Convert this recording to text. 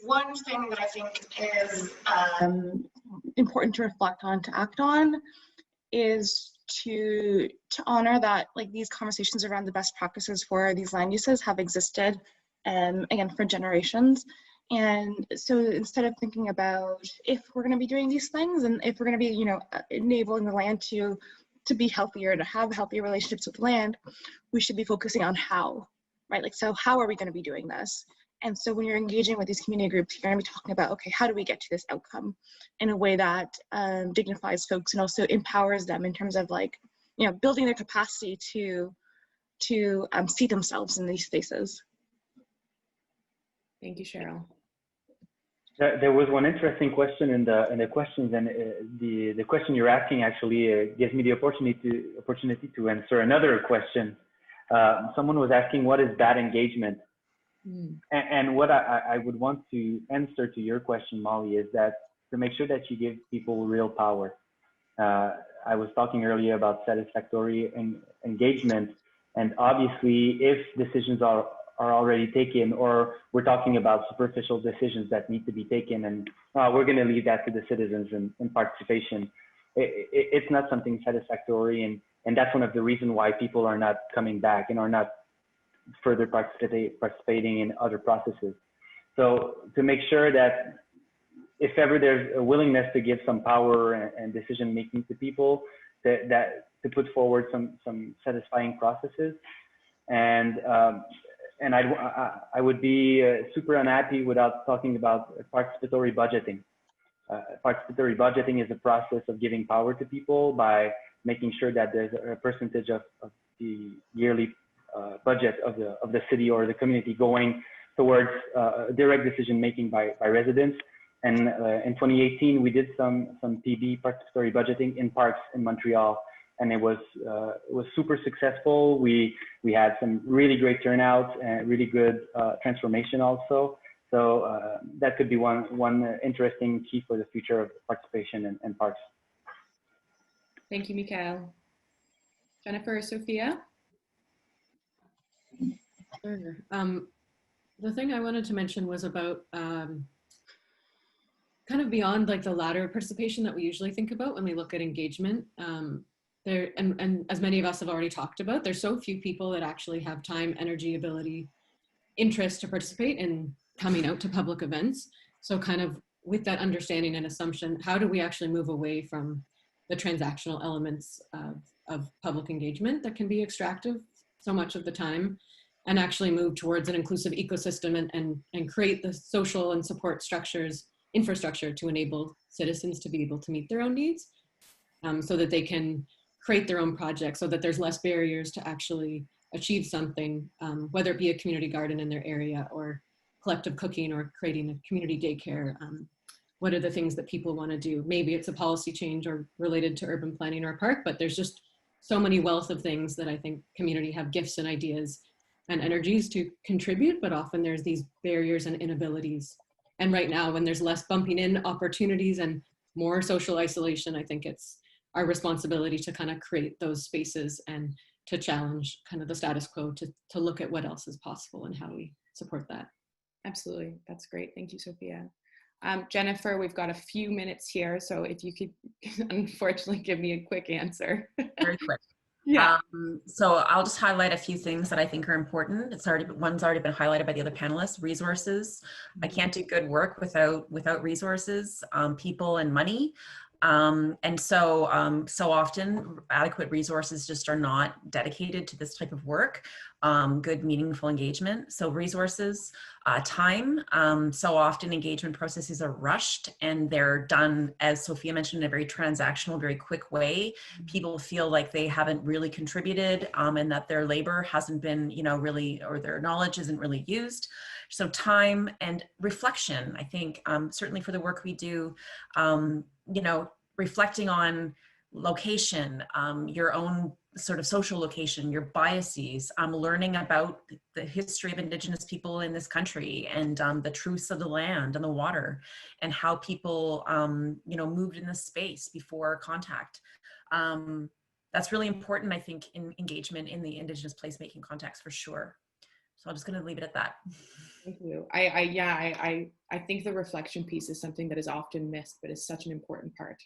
one thing that I think is important to reflect on, to act on, is to honor that like these conversations around the best practices for these land uses have existed again for generations. And so instead of thinking about if we're going to be doing these things and if we're going to be, you know, enabling the land to be healthier, to have healthier relationships with land, we should be focusing on how, right? Like, so how are we going to be doing this? And so when you're engaging with these community groups, you're going to be talking about, okay, how do we get to this outcome in a way that dignifies folks and also empowers them in terms of like, you know, building their capacity to see themselves in these spaces. Thank you, Cheryl. There was one interesting question in the questions, and the question you're asking actually gives me the opportunity to answer another question. Someone was asking, what is bad engagement? And what I would want to answer to your question, Molly, is that to make sure that you give people real power. I was talking earlier about satisfactory engagement, and obviously if decisions are already taken, or we're talking about superficial decisions that need to be taken, and we're going to leave that to the citizens in participation. It's not something satisfactory, and that's one of the reasons why people are not coming back and are not further participating in other processes. So to make sure that if ever there's a willingness to give some power and decision making to people, that to put forward some satisfying processes, and I would be super unhappy without talking about participatory budgeting. Participatory budgeting is a process of giving power to people by making sure that there's a percentage of the yearly budget of the city or the community going towards direct decision making by residents. And in 2018, we did some PB, participatory budgeting, in parks in Montreal, and it was super successful. We had some really great turnouts and really good transformation also. So that could be one interesting key for the future of participation in parks. Thank you, Mikael. Jennifer or Sophia? Sure. The thing I wanted to mention was about kind of beyond like the latter participation that we usually think about when we look at engagement. And as many of us have already talked about, there's so few people that actually have time, energy, ability, interest to participate in coming out to public events. So kind of with that understanding and assumption, how do we actually move away from the transactional elements of public engagement that can be extractive so much of the time, and actually move towards an inclusive ecosystem and create the social and support structures, infrastructure to enable citizens to be able to meet their own needs, so that they can create their own projects, so that there's less barriers to actually achieve something, whether it be a community garden in their area or collective cooking or creating a community daycare. What are the things that people want to do? Maybe it's a policy change or related to urban planning or a park, but there's just so many wealth of things that I think community have gifts and ideas and energies to contribute, but often there's these barriers and inabilities. And right now, when there's less bumping in opportunities and more social isolation, I think it's our responsibility to kind of create those spaces and to challenge kind of the status quo, to look at what else is possible and how we support that. Absolutely, that's great. Thank you, Sophia. Jennifer, we've got a few minutes here, so if you could unfortunately give me a quick answer. Very quick. Yeah. So I'll just highlight a few things that I think are important. One's already been highlighted by the other panelists: resources. I can't do good work without resources, people and money. And so often adequate resources just are not dedicated to this type of work, good, meaningful engagement. So resources, time. So often engagement processes are rushed and they're done, as Sophia mentioned, in a very transactional, very quick way. People feel like they haven't really contributed, and that their labor hasn't been, really, or their knowledge isn't really used. So time and reflection, I think, certainly for the work we do, reflecting on location, your own sort of social location, your biases, learning about the history of Indigenous people in this country, and the truths of the land and the water, and how people, moved in this space before contact. That's really important, I think, in engagement in the Indigenous placemaking context, for sure. So I'm just going to leave it at that. Thank you. I think the reflection piece is something that is often missed, but is such an important part.